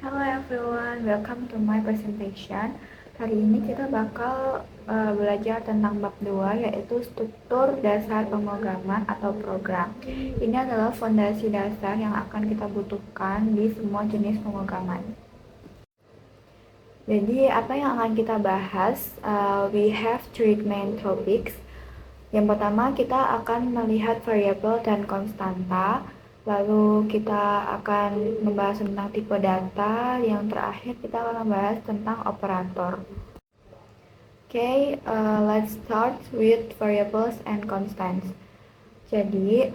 Hello everyone, welcome to my presentation. Hari ini kita bakal belajar tentang bab 2, yaitu struktur dasar pemrograman atau program. Ini adalah fondasi dasar yang akan kita butuhkan di semua jenis pemrograman. Jadi apa yang akan kita bahas? We have three main topics. Yang pertama kita akan melihat variabel dan konstanta. Lalu kita akan membahas tentang tipe data. Yang terakhir kita akan membahas tentang operator. Let's start with variables and constants. Jadi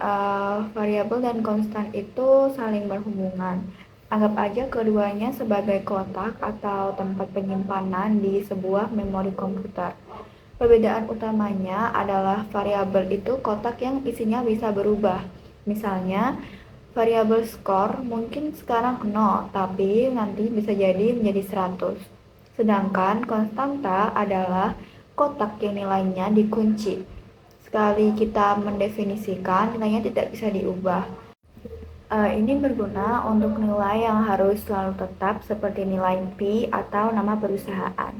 variabel dan konstan itu saling berhubungan. Anggap aja keduanya sebagai kotak atau tempat penyimpanan di sebuah memori komputer. Perbedaan utamanya adalah variabel itu kotak yang isinya bisa berubah. Misalnya, variabel skor mungkin sekarang 0, tapi nanti bisa jadi menjadi 100. Sedangkan konstanta adalah kotak yang nilainya dikunci. Sekali kita mendefinisikan, nilainya tidak bisa diubah. Ini berguna untuk nilai yang harus selalu tetap seperti nilai P atau nama perusahaan.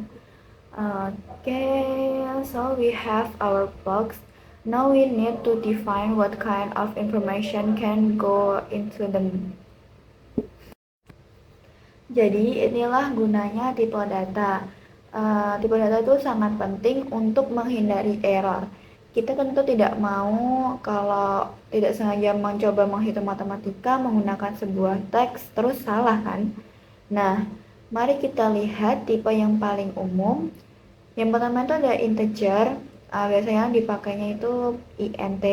So we have our box. Now we need to define what kind of information can go into them. Jadi inilah gunanya tipe data. Tipe data itu sangat penting untuk menghindari error. Kita tentu tidak mau kalau tidak sengaja mencoba menghitung matematika menggunakan sebuah teks terus salah kan? Nah, mari kita lihat tipe yang paling umum. Yang pertama itu ada integer, biasanya dipakainya itu int.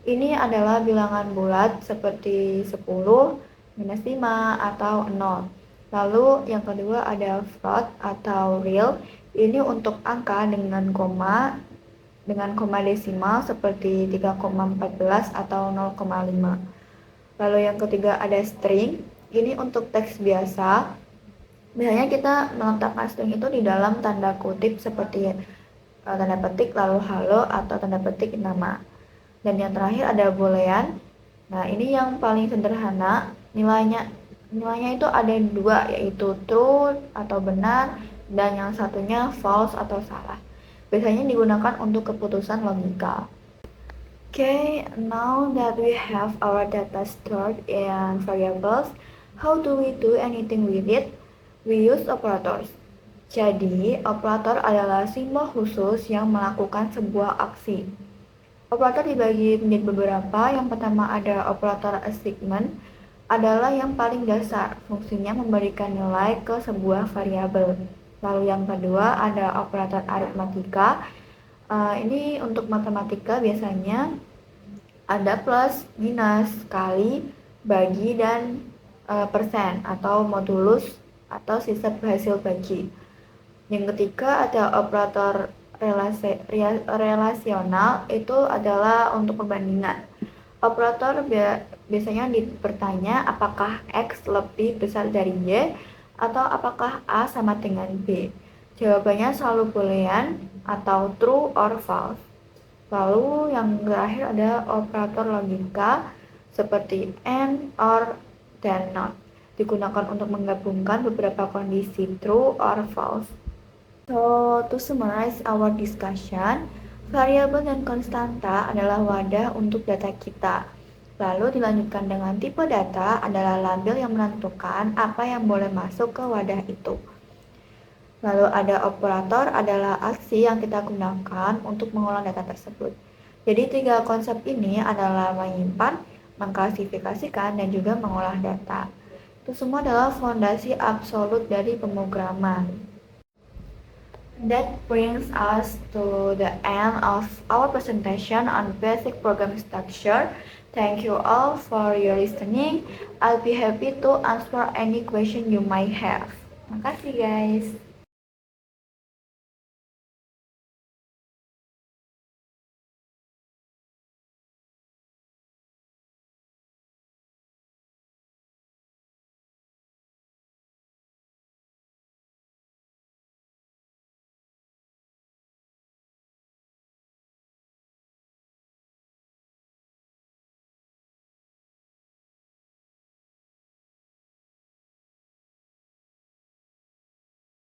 Ini adalah bilangan bulat seperti 10, -5, atau 0. Lalu yang kedua ada float atau real. Ini untuk angka dengan koma desimal seperti 3,14 atau 0,5. Lalu yang ketiga ada string. Ini untuk teks biasa. Biasanya kita meletakkan string itu di dalam tanda kutip seperti tanda petik lalu halo atau tanda petik nama. Dan yang terakhir ada boolean. Nah, ini yang paling sederhana. Nilainya itu ada dua, yaitu true atau benar dan yang satunya false atau salah. Biasanya digunakan untuk keputusan logika. Now that we have our data stored in variables, how do we do anything with it? We use operators. Jadi, operator adalah simbol khusus yang melakukan sebuah aksi. Operator dibagi menjadi beberapa. Yang pertama ada operator assignment, adalah yang paling dasar, fungsinya memberikan nilai ke sebuah variabel. Lalu yang kedua ada operator aritmatika. Ini untuk matematika biasanya ada plus, minus, kali, bagi, dan persen atau modulus atau sisa hasil bagi. Yang ketiga ada operator relasional, itu adalah untuk perbandingan. Operator biasanya bertanya apakah X lebih besar dari Y atau apakah A sama dengan B. Jawabannya selalu boolean atau true or false. Lalu yang terakhir ada operator logika seperti and, or, dan not. Digunakan untuk menggabungkan beberapa kondisi true or false. So, to summarize our discussion, variabel dan konstanta adalah wadah untuk data kita. Lalu dilanjutkan dengan tipe data adalah label yang menentukan apa yang boleh masuk ke wadah itu. Lalu ada operator adalah aksi yang kita gunakan untuk mengolah data tersebut. Jadi tiga konsep ini adalah menyimpan, mengklasifikasikan, dan juga mengolah data. Itu semua adalah fondasi absolut dari pemrograman. That brings us to the end of our presentation on basic programming structure. Thank you all for your listening. I'll be happy to answer any question you might have. Makasih guys.